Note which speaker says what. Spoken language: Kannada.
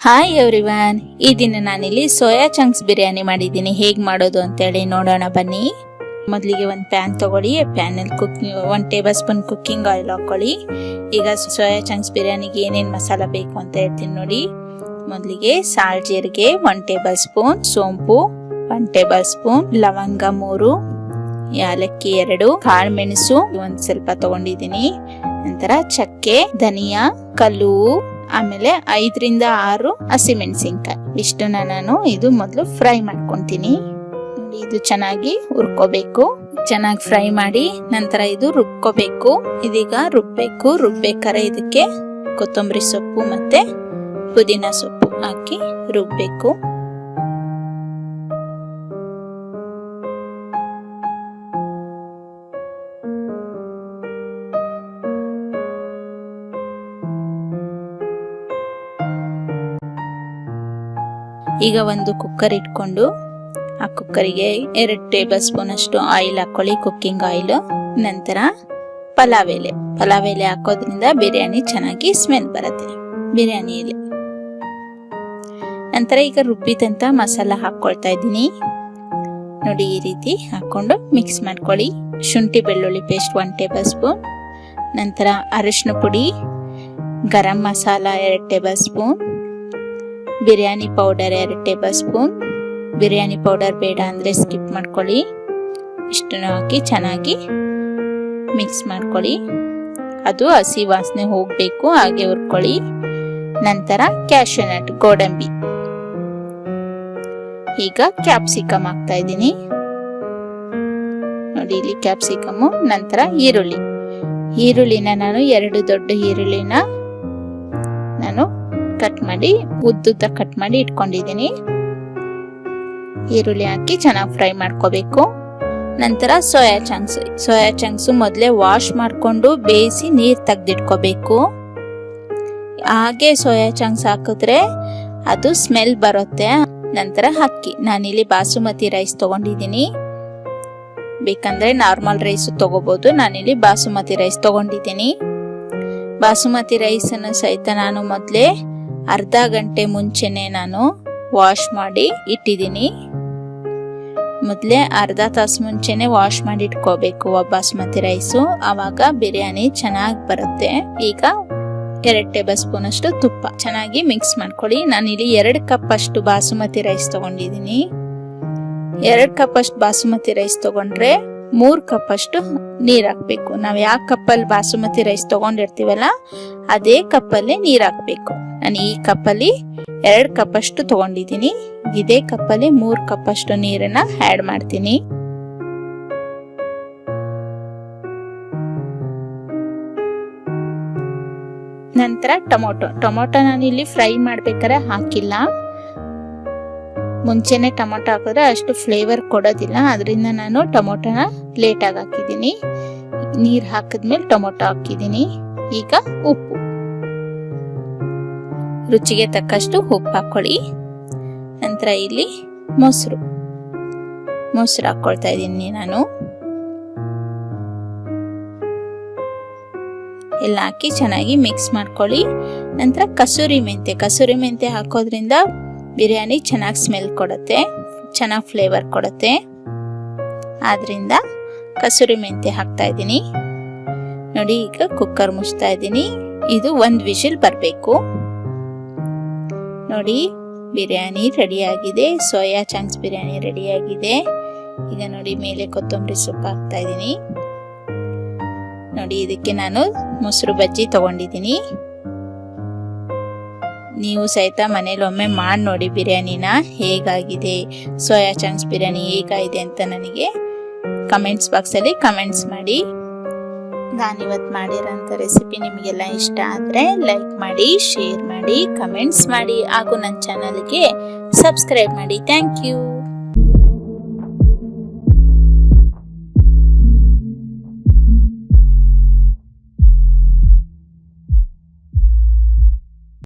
Speaker 1: ಹಾಯ್ ಎವ್ರಿವನ್, ಈ ದಿನ ನಾನಿಲ್ಲಿ ಸೋಯಾ ಚಂಕ್ಸ್ ಬಿರಿಯಾನಿ ಮಾಡಿದ್ದೀನಿ. ಹೇಗೆ ಮಾಡೋದು ಅಂತೇಳಿ ನೋಡೋಣ ಬನ್ನಿ. ಮೊದಲಿಗೆ ಒಂದು ಪ್ಯಾನ್ ತಗೊಳ್ಳಿ. ಪ್ಯಾನಲ್ಲಿ 1 ಟೇಬಲ್ ಸ್ಪೂನ್ ಕುಕ್ಕಿಂಗ್ ಆಯಿಲ್ ಹಾಕೊಳ್ಳಿ. ಈಗ ಸೋಯಾ ಚಂಕ್ಸ್ ಬಿರಿಯಾನಿಗೆ ಏನೇನು ಮಸಾಲ ಬೇಕು ಅಂತ ಹೇಳ್ತೀನಿ ನೋಡಿ. ಮೊದಲಿಗೆ ಸಾಲ್ಟ್ ಜೀರಿಗೆ 1 ಟೇಬಲ್ ಸ್ಪೂನ್, ಸೋಂಪು 1 ಟೇಬಲ್ ಸ್ಪೂನ್, ಲವಂಗ 3, ಯಾಲಕ್ಕಿ 2, ಕಾಳು ಮೆಣಸು ಒಂದು ಸ್ವಲ್ಪ ತಗೊಂಡಿದ್ದೀನಿ. ನಂತರ ಚಕ್ಕೆ, ಧನಿಯಾ, ಕಲ್ಲು, ಆಮೇಲೆ 5 ರಿಂದ 6 ಹಸಿಮೆಣಸಿನ್ಕಾಯಿ. ಇಷ್ಟನ್ನ ನಾನು ಇದು ಮೊದಲು ಫ್ರೈ ಮಾಡ್ಕೊಂತೀನಿ. ನೋಡಿ, ಇದು ಚೆನ್ನಾಗಿ ಹುರ್ಕೋಬೇಕು. ಚೆನ್ನಾಗಿ ಫ್ರೈ ಮಾಡಿ ನಂತರ ಇದು ರುಬ್ಕೋಬೇಕು. ಇದೀಗ ರುಬ್ಬೇಕಾದ್ರೆ ಇದಕ್ಕೆ ಕೊತ್ತಂಬರಿ ಸೊಪ್ಪು ಮತ್ತೆ ಪುದೀನ ಸೊಪ್ಪು ಹಾಕಿ ರುಬ್ಬೇಕು. ಈಗ ಒಂದು ಕುಕ್ಕರ್ ಇಟ್ಕೊಂಡು ಆ ಕುಕ್ಕರಿಗೆ 2 ಟೇಬಲ್ ಸ್ಪೂನ್ ಅಷ್ಟು ಆಯಿಲ್ ಹಾಕೊಳ್ಳಿ, ಕುಕ್ಕಿಂಗ್ ಆಯಿಲ್. ನಂತರ ಪಲಾವ್ ಎಲೆ ಹಾಕೋದ್ರಿಂದ ಬಿರಿಯಾನಿ ಚೆನ್ನಾಗಿ ಸ್ಮೆಲ್ ಬರುತ್ತೆ ಬಿರಿಯಾನಿಯಲ್ಲಿ. ನಂತರ ಈಗ ರುಬ್ಬಿದಂತ ಮಸಾಲ ಹಾಕೊಳ್ತಾ ಇದ್ದೀನಿ ನೋಡಿ. ಈ ರೀತಿ ಹಾಕೊಂಡು ಮಿಕ್ಸ್ ಮಾಡ್ಕೊಳ್ಳಿ. ಶುಂಠಿ ಬೆಳ್ಳುಳ್ಳಿ ಪೇಸ್ಟ್ 1 ಟೇಬಲ್ ಸ್ಪೂನ್, ನಂತರ ಅರಿಶಿನ ಪುಡಿ, garam masala 2 tablespoon, biryani powder 2 tablespoon. Biryani powder ಬೇಡ ಅಂದರೆ ಸ್ಕಿಪ್ ಮಾಡ್ಕೊಳ್ಳಿ. ಇಷ್ಟನ್ನು ಹಾಕಿ ಚೆನ್ನಾಗಿ ಮಿಕ್ಸ್ ಮಾಡ್ಕೊಳ್ಳಿ. ಅದು ಹಸಿ ವಾಸನೆ ಹೋಗಬೇಕು, ಹಾಗೆ ಹುರ್ಕೊಳ್ಳಿ. ನಂತರ ಕ್ಯಾಶ್ಯೂ ನಟ್, ಗೋಡಂಬಿ. ಈಗ ಕ್ಯಾಪ್ಸಿಕಮ್ ಹಾಕ್ತಾ ಇದ್ದೀನಿ ನೋಡಿ, ಇಲ್ಲಿ ಕ್ಯಾಪ್ಸಿಕಮ್. ನಂತರ ಈರುಳ್ಳಿನ ನಾನು 2 ದೊಡ್ಡ ಈರುಳ್ಳಿನ ನಾನು ಕಟ್ ಮಾಡಿ ಉದ್ದುದ್ದ ಕಟ್ ಮಾಡಿ ಇಟ್ಕೊಂಡಿದ್ದೀನಿ. ಈರುಳ್ಳಿ ಹಾಕಿ ಚೆನ್ನಾಗಿ ಫ್ರೈ ಮಾಡ್ಕೋಬೇಕು. ನಂತರ ಸೋಯಾ ಚಂಕ್ಸ್ ಮೊದಲೇ ವಾಶ್ ಮಾಡ್ಕೊಂಡು ಬೇಯಿಸಿ ನೀರು ತೆಗೆದಿಟ್ಕೋಬೇಕು. ಹಾಗೆ ಸೋಯಾ ಚಂಕ್ಸ್ ಹಾಕಿದ್ರೆ ಅದು ಸ್ಮೆಲ್ ಬರುತ್ತೆ. ನಂತರ ಅಕ್ಕಿ, ನಾನಿಲ್ಲಿ ಬಾಸುಮತಿ ರೈಸ್ ತಗೊಂಡಿದ್ದೀನಿ. ಬೇಕಂದ್ರೆ ನಾರ್ಮಲ್ ರೈಸ್ ತಗೋಬಹುದು. ನಾನಿಲ್ಲಿ ಬಾಸುಮತಿ ರೈಸ್ ತಗೊಂಡಿದ್ದೀನಿ. ಬಾಸುಮತಿ ರೈಸ್ ಅನ್ನು ಸಹಿತ ನಾನು ಮೊದಲೇ ಅರ್ಧ ಗಂಟೆ ಮುಂಚೆನೆ ನಾನು ವಾಶ್ ಮಾಡಿ ಇಟ್ಟಿದ್ದೀನಿ. ಮೊದಲೇ ಅರ್ಧ ತಾಸು ಮುಂಚೆನೆ ವಾಶ್ ಮಾಡಿ ಇಟ್ಕೋಬೇಕು ಬಾಸುಮತಿ ರೈಸು, ಆವಾಗ ಬಿರಿಯಾನಿ ಚೆನ್ನಾಗಿ ಬರುತ್ತೆ. ಈಗ 2 ಟೇಬಲ್ ಸ್ಪೂನ್ ಅಷ್ಟು ತುಪ್ಪ ಚೆನ್ನಾಗಿ ಮಿಕ್ಸ್ ಮಾಡ್ಕೊಳ್ಳಿ. ನಾನಿಲ್ಲಿ 2 ಕಪ್ ಅಷ್ಟು ಬಾಸುಮತಿ ರೈಸ್ ತಗೊಂಡಿದ್ದೀನಿ. 2 ಕಪ್ ಅಷ್ಟು ಬಾಸುಮತಿ ರೈಸ್ ತಗೊಂಡ್ರೆ 3 ಕಪ್ ಅಷ್ಟು ನೀರ್ ಹಾಕ್ಬೇಕು. ನಾವ್ ಯಾವ ಕಪ್ಪಲ್ಲಿ ಬಾಸುಮತಿ ರೈಸ್ ತಗೊಂಡಿರ್ತೀವಲ್ಲ ಅದೇ ಕಪ್ಪಲ್ಲಿ ನೀರ್ ಹಾಕ್ಬೇಕು. ನಾನು ಈ ಕಪ್ಪಲ್ಲಿ 2 ಕಪ್ ಅಷ್ಟು ತಗೊಂಡಿದ್ದೀನಿ. ಇದೇ ಕಪ್ಪಲ್ಲಿ 3 ಕಪ್ ಅಷ್ಟು ನೀರನ್ನ ಆಡ್ ಮಾಡ್ತೀನಿ. ನಂತರ ಟೊಮೊಟೊ ನಾನು ಇಲ್ಲಿ ಫ್ರೈ ಮಾಡ್ಬೇಕಾದ್ರೆ ಹಾಕಿಲ್ಲ. ಮುಂಚೆನೆ ಟೊಮೊಟೊ ಹಾಕಿದ್ರೆ ಅಷ್ಟು ಫ್ಲೇವರ್ ಕೊಡೋದಿಲ್ಲ, ಅದರಿಂದ ನಾನು ಟೊಮೊಟೊನ ಲೇಟ್ ಆಗಿ ಹಾಕಿದ್ದೀನಿ. ನೀರ್ ಹಾಕಿದ್ಮೇಲೆ ಟೊಮೊಟೊ ಹಾಕಿದ್ದೀನಿ. ಈಗ ಉಪ್ಪು, ರುಚಿಗೆ ತಕ್ಕಷ್ಟು ಉಪ್ಪು ಹಾಕೊಳ್ಳಿ. ನಂತರ ಇಲ್ಲಿ ಮೊಸರು ಹಾಕೊಳ್ತಾ ಇದ್ದೀನಿ ನಾನು. ಎಲ್ಲ ಹಾಕಿ ಚೆನ್ನಾಗಿ ಮಿಕ್ಸ್ ಮಾಡ್ಕೊಳ್ಳಿ. ನಂತರ ಕಸೂರಿ ಮೆಂತೆ ಹಾಕೋದ್ರಿಂದ ಬಿರಿಯಾನಿ ಚೆನ್ನಾಗಿ ಸ್ಮೆಲ್ ಕೊಡುತ್ತೆ, ಚೆನ್ನಾಗಿ ಫ್ಲೇವರ್ ಕೊಡುತ್ತೆ. ಆದ್ರಿಂದ ಕಸೂರಿ ಮೆಂತೆ ಹಾಕ್ತಾ ಇದ್ದೀನಿ ನೋಡಿ. ಈಗ ಕುಕ್ಕರ್ ಮುಚ್ತಾ ಇದ್ದೀನಿ. ಇದು 1 ವಿಷಲ್ ಬರಬೇಕು ನೋಡಿ. ಬಿರಿಯಾನಿ ರೆಡಿ ಆಗಿದೆ, ಸೋಯಾ ಚಂಕ್ಸ್ ಬಿರಿಯಾನಿ ರೆಡಿ ಆಗಿದೆ. ಈಗ ನೋಡಿ, ಮೇಲೆ ಕೊತ್ತಂಬರಿ ಸೊಪ್ಪು ಹಾಕ್ತಾ ಇದ್ದೀನಿ ನೋಡಿ. ಇದಕ್ಕೆ ನಾನು ಮೊಸರು ಬಜ್ಜಿ ತಗೊಂಡಿದ್ದೀನಿ. ನೀವು ಸಹಿತ ಮನೇಲಿ ಒಮ್ಮೆ ಮಾಡಿ ನೋಡಿ ಬಿರಿಯಾನಿನ, ಹೇಗಾಗಿದೆ ಸೋಯಾ ಚಂಕ್ಸ್ ಬಿರಿಯಾನಿ ಹೇಗಾಗಿದೆ ಅಂತ ನನಗೆ ಕಮೆಂಟ್ಸ್ ಬಾಕ್ಸಲ್ಲಿ ಕಮೆಂಟ್ಸ್ ಮಾಡಿ. ನಾನಿವತ್ತು ಮಾಡಿರೋಂಥ ರೆಸಿಪಿ ನಿಮಗೆಲ್ಲ ಇಷ್ಟ ಆದರೆ ಲೈಕ್ ಮಾಡಿ, ಶೇರ್ ಮಾಡಿ, ಕಮೆಂಟ್ಸ್ ಮಾಡಿ ಹಾಗೂ ನನ್ನ ಚಾನಲ್ಗೆ ಸಬ್ಸ್ಕ್ರೈಬ್ ಮಾಡಿ. Thank you.